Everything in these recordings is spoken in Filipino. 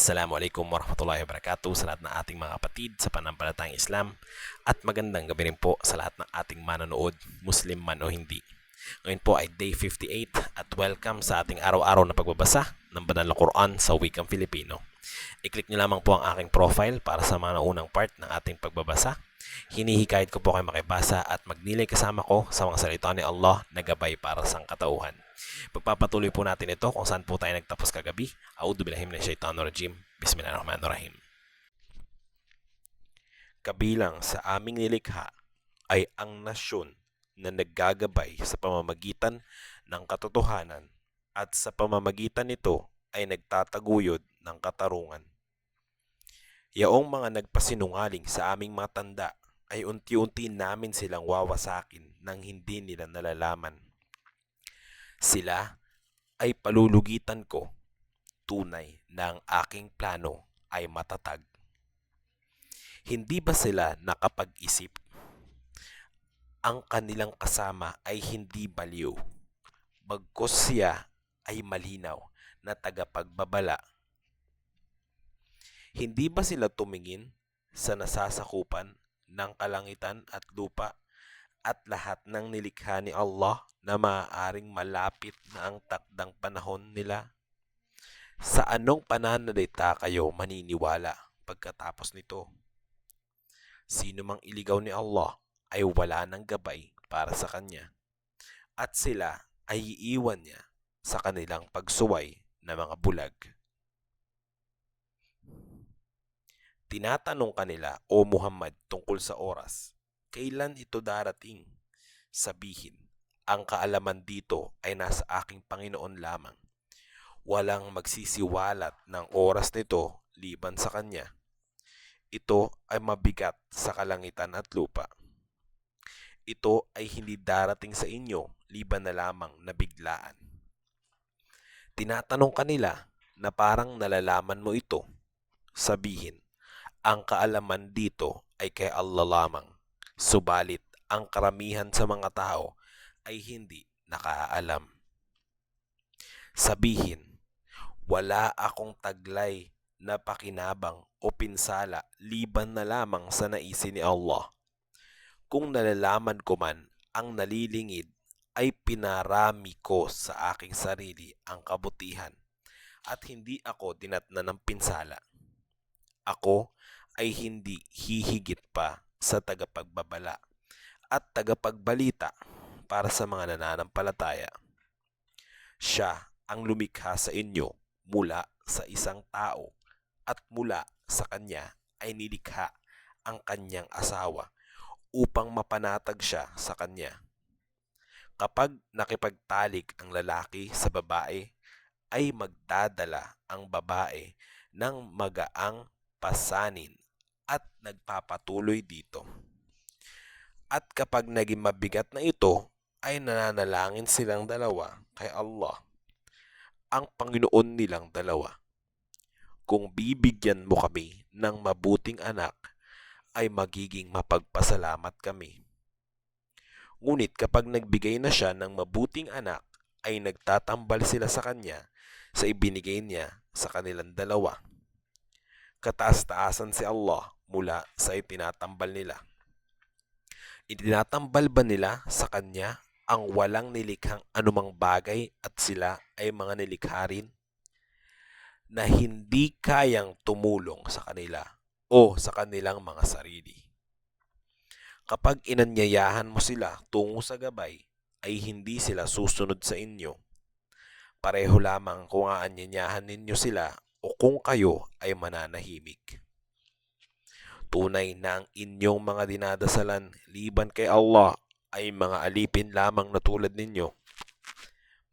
Assalamualaikum warahmatullahi wabarakatuh sa lahat ng ating mga kapatid sa panampalatayang Islam at magandang gabi rin po sa lahat ng ating manonood, Muslim man o hindi. Ngayon po ay day 58 at welcome sa ating araw-araw na pagbabasa ng Banal na Quran sa wikang Filipino. I-click nyo lamang po ang aking profile para sa mga unang part ng ating pagbabasa. Hinihikayat ko po kayo makibasa at magnilay kasama ko sa mga salita ni Allah na gabay para sa katauhan. Pagpapatuloy po natin ito kung saan po tayo nagtapos kagabi. A'udhu billahi minasyaitanirrajim. Bismillahirrahmanirrahim. Kabilang sa aming nilikha ay ang nasyon na naggagabay sa pamamagitan ng katotohanan at sa pamamagitan nito ay nagtataguyod ng katarungan. Yaong mga nagpasinungaling sa aming mga tanda ay unti-unti namin silang wawasakin nang hindi nila nalalaman. Sila ay palulugitan ko, tunay na ang aking plano ay matatag. Hindi ba sila nakapag-isip? Ang kanilang kasama ay hindi baliw, bagkus siya ay malinaw na tagapagbabala. Hindi ba sila tumingin sa nasasakupan ng kalangitan at lupa at lahat ng nilikha ni Allah na maaaring malapit na ang takdang panahon nila? Sa anong pananalita kayo maniniwala pagkatapos nito? Sino mang iligaw ni Allah ay wala ng gabay para sa kanya, at sila ay iiwan niya sa kanilang pagsuway na mga bulag. Tinatanong kanila, O Muhammad, tungkol sa oras. Kailan ito darating? Sabihin, ang kaalaman dito ay nasa aking Panginoon lamang. Walang magsisiwalat ng oras nito liban sa Kanya. Ito ay mabigat sa kalangitan at lupa. Ito ay hindi darating sa inyo liban na lamang na biglaan. Tinatanong kanila na parang nalalaman mo ito. Sabihin, ang kaalaman dito ay kay Allah lamang. Subalit, ang karamihan sa mga tao ay hindi nakaalam. Sabihin, wala akong taglay na pakinabang o pinsala liban na lamang sa naisin ni Allah. Kung nalalaman ko man ang nalilingid, ay pinarami ko sa aking sarili ang kabutihan at hindi ako dinatnan ng pinsala. Ako ay hindi hihigit pa sa tagapagbabala at tagapagbalita para sa mga nananampalataya. Siya ang lumikha sa inyo mula sa isang tao at mula sa kanya ay nilikha ang kanyang asawa upang mapanatag siya sa kanya. Kapag nakipagtalik ang lalaki sa babae, ay magdadala ang babae ng magaang pasanin at nagpapatuloy dito. At kapag naging mabigat na ito, ay nananalangin silang dalawa kay Allah, ang Panginoon nilang dalawa. Kung bibigyan mo kami ng mabuting anak, ay magiging mapagpasalamat kami. Ngunit kapag nagbigay na siya ng mabuting anak, ay nagtatambal sila sa kanya sa ibinigay niya sa kanilang dalawa. Kataas-taasan si Allah mula sa itinatambal nila. Itinatambal ba nila sa kanya ang walang nilikhang anumang bagay at sila ay mga nilikha rin na hindi kayang tumulong sa kanila o sa kanilang mga sarili? Kapag inanyayahan mo sila tungo sa gabay, ay hindi sila susunod sa inyo. Pareho lamang kung aanyayahan ninyo sila o kung kayo ay mananahimik. Tunay na ang inyong mga dinadasalan liban kay Allah ay mga alipin lamang na tulad ninyo.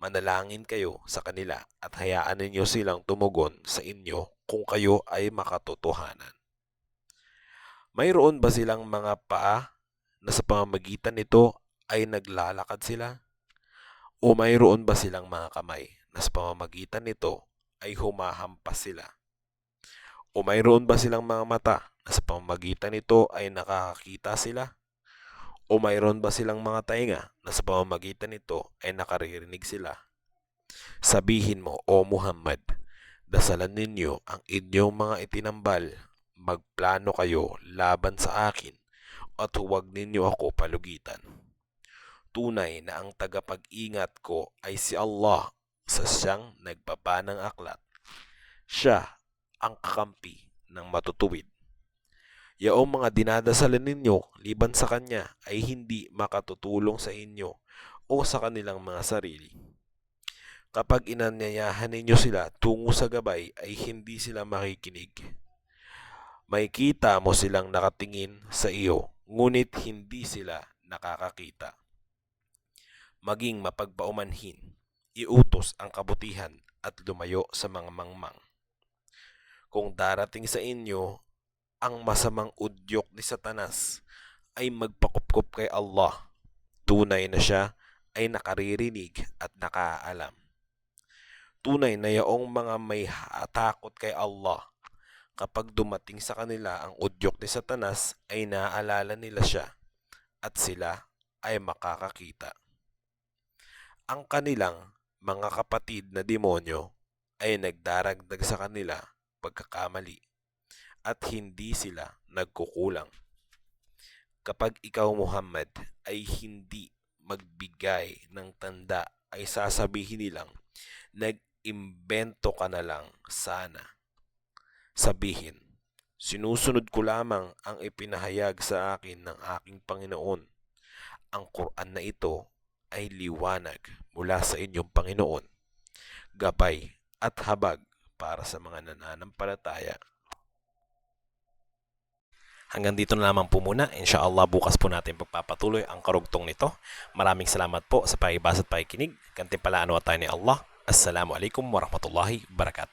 Manalangin kayo sa kanila at hayaan ninyo silang tumugon sa inyo kung kayo ay makatotohanan. Mayroon ba silang mga paa na sa pamamagitan nito ay naglalakad sila? O mayroon ba silang mga kamay na sa pamamagitan nito ay humahampas sila? O mayroon ba silang mga mata na sa pamamagitan nito ay nakakakita sila? O mayroon ba silang mga tainga na sa pamamagitan nito ay nakaririnig sila? Sabihin mo, O Muhammad, dasalan ninyo ang inyong mga itinambal, magplano kayo laban sa akin at huwag ninyo ako palugitan. Tunay na ang tagapag-ingat ko ay si Allah sa siyang nagbaba ng aklat. Siya ang kakampi ng matutuwid. Yaong mga dinadasalan ninyo liban sa Kanya ay hindi makatutulong sa inyo o sa kanilang mga sarili. Kapag inanyayahan ninyo sila tungo sa gabay ay hindi sila makikinig. Makikita mo silang nakatingin sa iyo, ngunit hindi sila nakakakita. Maging mapagpaumanhin, iutos ang kabutihan at lumayo sa mga mangmang. Kung darating sa inyo ang masamang udyok ni Satanas, ay magpakupkup kay Allah. Tunay na siya ay nakaririnig at nakaalam. Tunay na yaong mga may takot kay Allah, kapag dumating sa kanila ang udyok ni Satanas ay naaalala nila siya at sila ay makakakita. Ang kanilang mga kapatid na demonyo ay nagdaragdag sa kanila pagkakamali at hindi sila nagkukulang. Kapag ikaw, Muhammad, ay hindi magbigay ng tanda ay sasabihin nilang nag-imbento ka na lang sana. Sabihin, sinusunod ko lamang ang ipinahayag sa akin ng aking Panginoon. Ang Quran na ito ay liwanag mula sa inyong Panginoon, gabay at habag para sa mga nananampalataya. Hanggang dito na lamang po muna. Inshallah bukas po natin pagpapatuloy ang karugtong nito. Maraming salamat po sa pakibasa at pakikinig. Gantimpalaan tayo ni Allah. Assalamualaikum warahmatullahi wabarakatuh.